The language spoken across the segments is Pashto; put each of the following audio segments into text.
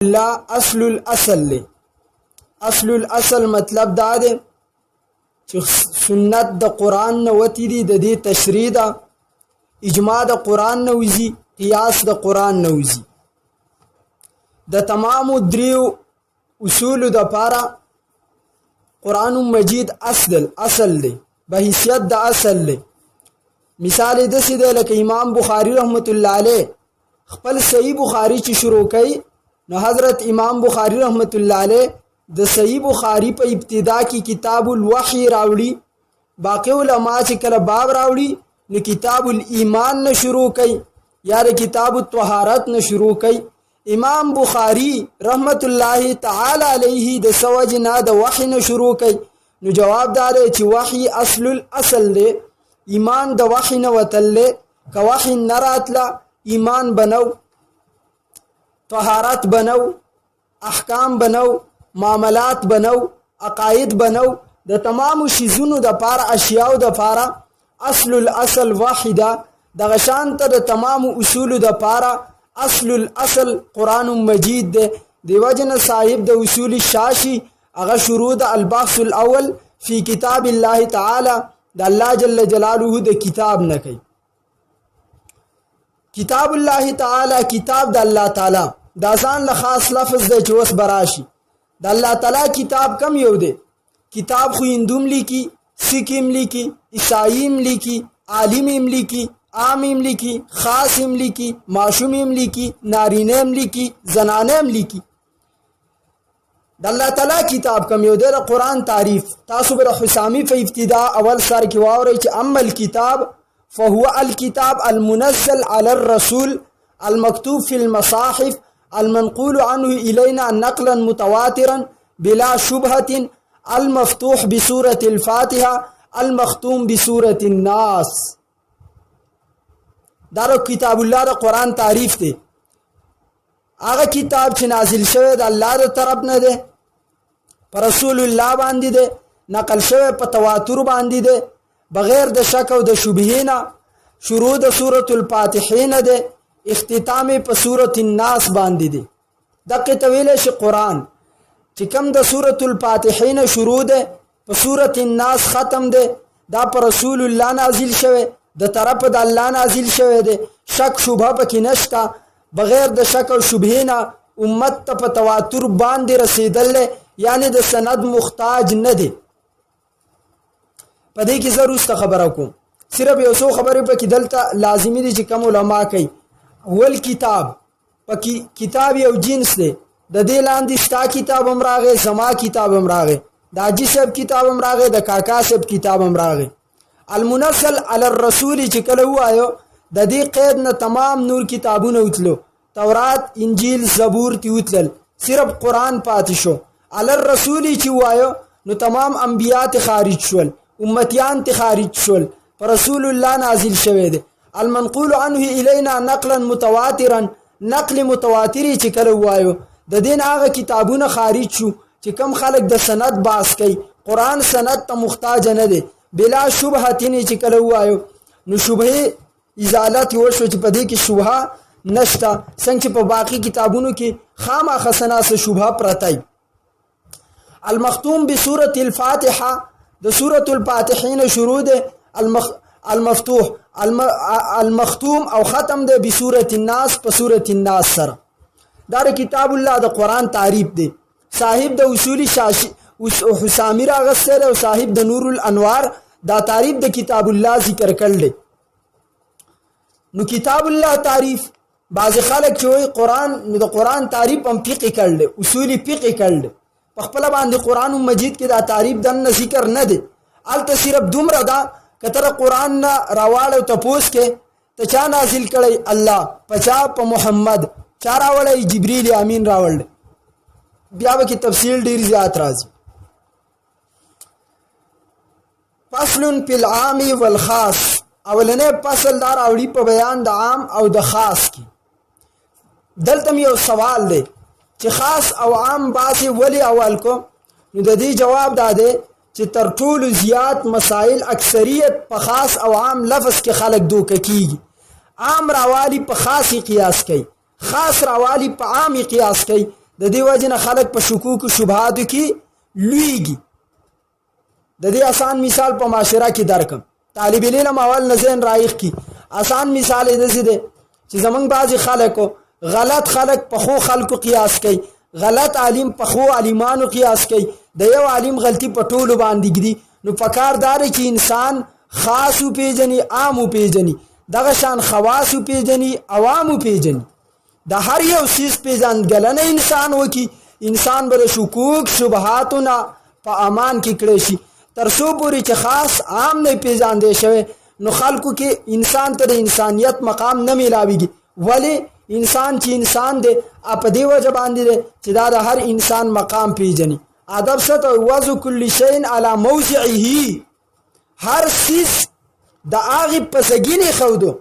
الله اصل الاصل له. اصل الاصل مطلب دا دی چې سنت د قرآن نه وتی دي، د دې تشریع ده، اجماع د قرآن نه وځي، قیاس د قرآن نه وځي. د تمامو دریو اصولو د پاره قرآن مجید اصل دی، به حیثیت د اصل دی. مثال یې داسې دی لکه امام بخاری رحمت الله علیه خپل صحیح بخاری چې شروع کوي، نو حضرت امام بخاری رحمت الله علیه د صحیح بخاری په ابتدا کې کتاب الوحی راوړي. باقی علما چې کله باب راوړي نو کتاب الایمان نه شروع کوي یا د کتاب الطهارت نه شروع کوي. امام بخاری رحمت الله تعالی علیه د سوجنا د وحی نه شروع کوي. نو جواب دار چې وحی اصل الاصل دی، ایمان د وحی نه وتل، که وحی نه راتله ایمان بنو، طهارت بنو، احکام بنو، معاملات بنو، عقاید بنو. د تمام شیزونو د پاره اشیاء د پاره اصل الاصل واحده. د غشان ته د تمام اصول د پاره اصل الاصل قرآن مجید ده. دیو جن صاحب د اصول الشاشی اغه شروع د البحث الاول فی کتاب الله تعالی د الله جل جلاله د کتاب نه کوي. کتاب الله تعالی کتاب د الله تعالی دا ځان له خاص لفظ د چوس براشي. د الله تعالی کتاب کم یو دی. کتاب خو هندوم لیکي، سیکیم لیکي، عیسایم لیکي، عالم لیکي، عام لیکي، خاص لیکي، معشوم لیکي، نارینه لیکي، زنانه لیکي. د الله تعالی کتاب کم یو دی. د قرآن تعریف تاسو به حسامی په ابتدا اول سر کې واورئ چې اما الكتاب فهو الكتاب المنزل على الرسول المكتوب في المصاحف المنقول عنه إلينا نقلا متواترا بلا شبهة المفتوح بسورة الفاتحة المختوم بسورة الناس. دا کتاب الله د قرآن تعریف دی. هغه کتاب چې نازل شوی د الله د طرف نه دی، پر رسول الله باندې دی، نقل شوی په تواتر باندې دی، بغیر د شک او د شبهه نه. شروع د سورة الفاتحه نه دی، اختتام په سورة الناس باندې دی. دغه تویل شي قرآن چې کوم د سورة الفاتحه نه شروع ده په سورة الناس ختم ده، دا پر رسول الله نازل شوی، د طرف د الله نازل شوی دی. شک شبهه پکې نشته. بغیر د شک او شبهه نه امت ته په تواتر باندې رسیدل، یعنی د سند محتاج نه دی. په دې کې ضرور خبره کوم، صرف یو څو خبرې پکې دلته لازمي دي چې کوم علما کوي. ول کتاب پکې کتاب یو جنس دی. د دې لاندې ستا کتاب هم راغی، زما کتاب هم راغی، د حاجي صاحب کتاب هم راغی، د کاکا صاحب کتاب هم راغی. المنزل علی الرسول چې کله وایو د دې قید نه تمام نور کتابونه وتلو، تورات، انجیل، زبور تی وتلل، صرف قرآن پاتې شو. علی الرسول چې وایو نو تمام انبیاء ته خارج شول، امتیان ته خارج شول، پر رسول الله نازل شوی دی. المنقول عنه الینا نقلا متواترا، نقل متواتری چې کله وایو د دین هغه کتابونه خارج شو چې کم خلک د سند باس کوي. قرآن سند ته محتاج نه دی. بلا شبهه تینې چې کله وایو نو شبهه ازالت وشو چې په دې کې شبهه نشته، څنګه چې په باقی کتابونو کې خامخا سناسه شبهه پرته. المختوم بسورة الفاتحه د سورة الفاتحه شروع ده. المفتوح المختوم او ختم ده بسورة الناس په سورة الناس سره. دا کتاب الله د قرآن تعریف دی. صاحب د اصول شاشی حسامی راغسته او صاحب د نور الانوار دا تعریف د کتاب الله ذکر کړل. نو کتاب الله تعریف بعض خلک چې وایي قرآن، نو د قرآن تعریف هم فقه کړل، اصول فقه کړل. په خپل باندې قرآن مجید کې دا تعریف د ذکر نه دی. الته صرف دومره دا کتر قرآن نه راواله او تپوس کې ته چا نازل کړي؟ الله. پچا په محمد چا راوړی؟ جبرئیل امین راوړل. بیا به کې تفصیل ډیر زیات راځي. فصل فی العام والخاص. اولنې فصل دار اوړي په بیان د عام او د خاص کې. دلته یو سوال دی چې خاص او عام باسي ولی اول کو؟ نو د دې جواب داده چې تر ټولو زیات مسائل اکثریت په خاص او عام لفظ کې خلک دوکه کیږي. عام راوالی په خاص قیاس کوي، خاص راوالی په عام قیاس کوي. د دې وجه نه خلک په شکوک او شبهاتو کې لویږي. د دې آسان مثال په معاشره کې درکم. طالب علم اول نه ذهن رایخ کی. آسان مثال یې داسې دی چې زمونږ بعضې خلکو غلط خلک په ښو خلکو قیاس کوي، غلط عالم په ښو عالمانو قیاس کوي، د یو عالم غلطي په ټولو باندې ږدي. نو پکار دا دی چې انسان خاص وپېژني، عام وپېژني، دغه شان خواص وپېژني، عوام وپېژني. د هر یو څیز پېژندګلنه انسان وکړي، انسان به د شکوک شبهاتو نه په امان کې کړی شي. تر څو پورې چې خاص عام نه پېژندی شوی نو خلکو کې انسان ته د انسانیت مقام نه میلاویږي. ولې انسان چې انسان دی په دې وجه باندې دی چې دا د هر انسان مقام پیژني. ادب څه ته وضع کل شیء علی موضعه، هر څیز د هغې په ځګینې ښودو،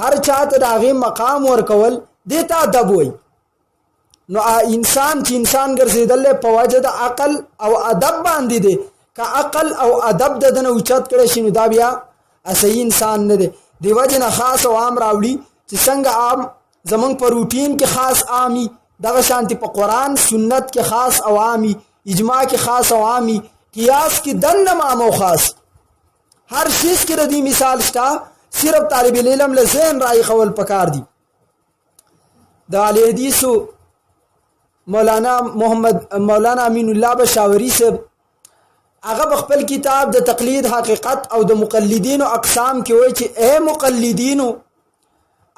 هر چا ته د هغې مقام ورکول دې ته ادب وایي. نو انسان چې انسان ګرځېدلی په وجه د عقل او ادب باندې دی، که عقل او ادب د ده نه اوچت کړی شي نو دا بیا صحیح انسان نه دی. دې وجې نه خاص او عام راوړي چې څنګه عام زمونږ په روټین کې خاص عامي، دغه شانتې په قرآن سنت کې خاص او عامي، اجماع کې خاص او عامي، قیاس کې دنم عام او خاص. هر شیز کې د دې مثال شته، صرف طالب العلم له ذهن رایښول پکار دي. د اهل حدیثو مولانا امین الله بشاوري صاحب هغه په خپل کتاب د تقلید حقیقت او د مقلدینو اقسام کې وایي چې اے مقلدینو،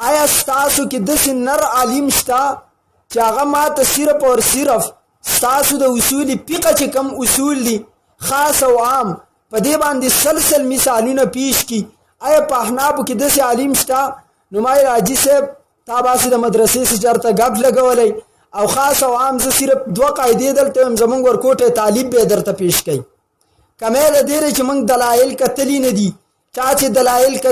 آیا ستاسو کې داسې نر عالم شته چې هغه ما ته صرف اور صرف ستاسو د اصول فقه چې کم اصول دي خاص او عام په دې باندې سلسل مثالونه پیش کی؟ آیا په احنافو کې داسې عالم شته؟ نو ما یې حاجي صاحب تا باسې د مدرسې څه چېرته ګپ لګولی او خاص او عام زه صرف 2 قاعدې دلته یم، زمونږ ورکوټی طالب به یې درته پیش کوي. کمی د دې دی چې موږ دلایل کتلی نه دي. چا چې دلایل